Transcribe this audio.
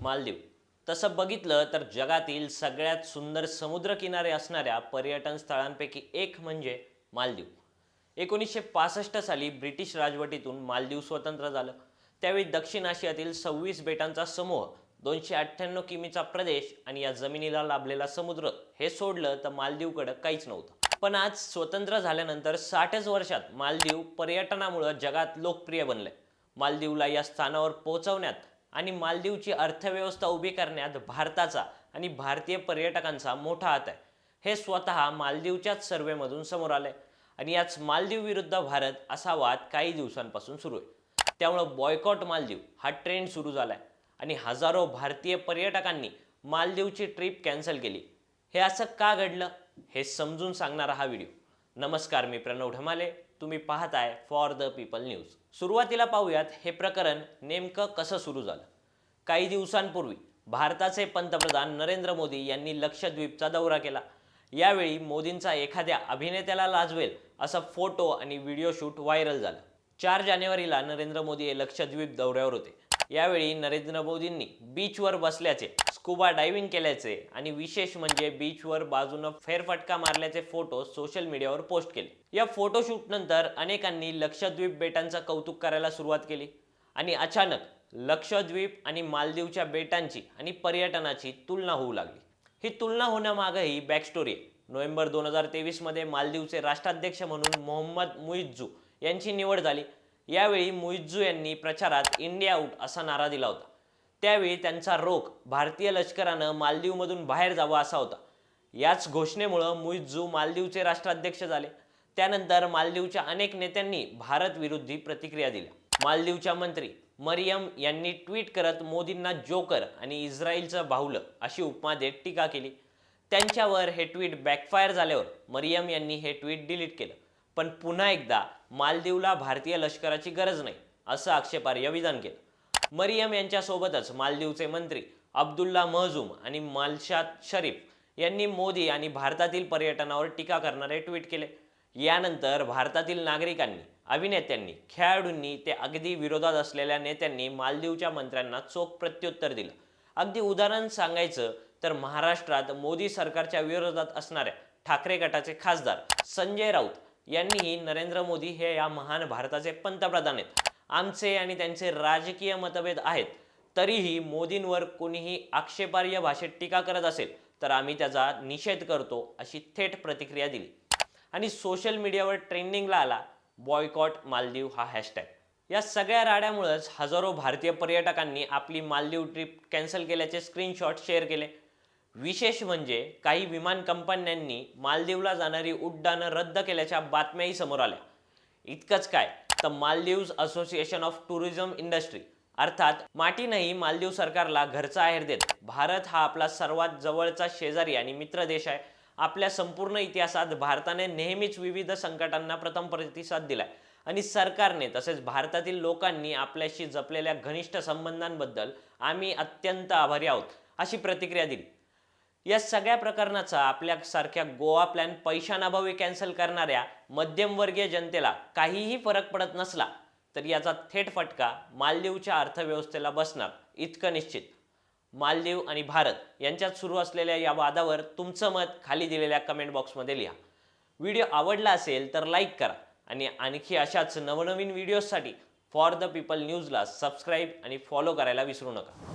मालदीव. तसं बघितलं तर जगातील सगळ्यात सुंदर समुद्रकिनारे असणाऱ्या पर्यटन स्थळांपैकी एक म्हणजे मालदीव. 1965 साली ब्रिटिश राजवटीतून मालदीव स्वतंत्र झालं. त्यावेळी दक्षिण आशियातील 26 बेटांचा समूह, 298 किमीचा प्रदेश आणि या जमिनीला लाभलेला समुद्र हे सोडलं तर मालदीवकडं काहीच नव्हतं. पण आज स्वतंत्र झाल्यानंतर 60च वर्षात मालदीव पर्यटनामुळे जगात लोकप्रिय बनले. मालदीवला या स्थानावर पोहोचवण्यात आणि मालदीवची अर्थव्यवस्था उभी करण्यात भारताचा आणि भारतीय पर्यटकांचा मोठा हात आहे. हे स्वतः मालदीवच्याच सर्व्हेमधून समोर आले आणि याच मालदीव विरुद्ध भारत असा वाद काही दिवसांपासून सुरू आहे. त्यामुळे बॉयकॉट मालदीव हा ट्रेंड सुरू झालाय आणि हजारो भारतीय पर्यटकांनी मालदीवची ट्रिप कॅन्सल केली. हे असं का घडलं हे समजून सांगणारा हा व्हिडिओ. नमस्कार, मी प्रणव ढमाले. तुम्ही पाहताय फॉर द पीपल न्यूज. सुरुवातीला पाहूयात हे प्रकरण नेमकं कसं सुरू झालं. काही दिवसांपूर्वी भारताचे पंतप्रधान नरेंद्र मोदी यांनी लक्षद्वीपचा दौरा केला. यावेळी मोदींचा एखाद्या अभिनेत्याला लाजवेल असा फोटो आणि व्हिडिओ शूट व्हायरल झालं. 4 जानेवारीला नरेंद्र मोदी हे लक्षद्वीप दौऱ्यावर होते. यावेळी नरेंद्र मोदींनी बीचवर बसल्याचे, स्कुबा डायव्हिंग केल्याचे आणि विशेष म्हणजे बीचवर बाजूनं फेरफटका मारल्याचे फोटो सोशल मीडियावर पोस्ट केले. या फोटोशूट नंतर अनेकांनी लक्षद्वीप बेटांचं कौतुक करायला सुरुवात केली आणि अचानक लक्षद्वीप आणि मालदीवच्या बेटांची आणि पर्यटनाची तुलना होऊ लागली. ही तुलना होण्यामागेही बॅकस्टोरी आहे. नोव्हेंबर 2023 मध्ये मालदीवचे राष्ट्राध्यक्ष म्हणून मोहम्मद मुइझ्झू यांची निवड झाली. यावेळी मुइझ्झू यांनी प्रचारात इंडिया आउट असा नारा दिला होता. त्यावेळी त्यांचा रोख भारतीय लष्करानं मालदीवमधून बाहेर जावं असा होता. याच घोषणेमुळे मुइझ्झू मालदीवचे राष्ट्राध्यक्ष झाले. त्यानंतर मालदीवच्या अनेक नेत्यांनी भारत विरोधी प्रतिक्रिया दिल्या. मालदीवच्या मंत्री मरियम यांनी ट्विट करत मोदींना जोकर आणि इस्रायलचं बाहुलं अशी उपमा देत टीका केली. त्यांच्यावर हे ट्विट बॅकफायर झाल्यावर मरियम यांनी हे ट्विट डिलीट केलं. पण पुन्हा एकदा मालदीवला भारतीय लष्कराची गरज नाही असं आक्षेपार्ह विधान केलं. मरियम यांच्यासोबतच मालदीवचे मंत्री अब्दुल्ला महजूम आणि मालशाद शरीफ यांनी मोदी आणि भारतातील पर्यटनावर टीका करणारे ट्विट केले. यानंतर भारतातील नागरिकांनी, अभिनेत्यांनी, खेळाडूंनी ते अगदी विरोधात असलेल्या नेत्यांनी मालदीवच्या मंत्र्यांना चोख प्रत्युत्तर दिलं. अगदी उदाहरण सांगायचं तर महाराष्ट्रात मोदी सरकारच्या विरोधात असणाऱ्या ठाकरे गटाचे खासदार संजय राऊत यांनीही नरेंद्र मोदी हे या महान भारताचे पंतप्रधान आहेत, आमचे आणि त्यांचे राजकीय मतभेद आहेत, तरीही मोदींवर कोणीही आक्षेपार्ह भाषेत टीका करत असेल तर आम्ही त्याचा निषेध करतो अशी थेट प्रतिक्रिया दिली. आणि सोशल मीडियावर ट्रेंडिंगला आला बॉयकॉट मालदीव हा हॅशटॅग. या सगळ्या राड्यामुळेच हजारो भारतीय पर्यटकांनी आपली मालदीव ट्रिप कॅन्सल केल्याचे स्क्रीनशॉट शेअर केले. विशेष म्हणजे काही विमान कंपन्यांनी मालदीवला जाणारी उड्डाणं रद्द केल्याच्या बातम्याही समोर आल्या. इतकंच काय तर Maldives association of tourism industry अर्थात माटीनंही मालदीव सरकारला घरचा आहेर देत, भारत हा आपला सर्वात जवळचा शेजारी आणि मित्र देश आहे. आपल्या संपूर्ण इतिहासात भारताने नेहमीच विविध संकटांना प्रथम प्रतिसाद दिलाय आणि सरकारने तसेच भारतातील लोकांनी आपल्याशी जपलेल्या घनिष्ठ संबंधांबद्दल आम्ही अत्यंत आभारी आहोत अशी प्रतिक्रिया दिली. या सगळ्या प्रकरणाचा आपल्यासारख्या गोवा प्लॅन पैशांअभावी कॅन्सल करणाऱ्या मध्यमवर्गीय जनतेला काहीही फरक पडत नसला तर याचा थेट फटका मालदीवच्या अर्थव्यवस्थेला बसणार इतकं निश्चित. मालदीव आणि भारत यांच्यात सुरू असलेल्या या वादावर तुमचं मत खाली दिलेल्या कमेंट बॉक्समध्ये लिहा. व्हिडिओ आवडला असेल तर लाईक करा आणि आणखी अशाच नवनवीन व्हिडिओसाठी फॉर द पीपल न्यूजला सबस्क्राईब आणि फॉलो करायला विसरू नका.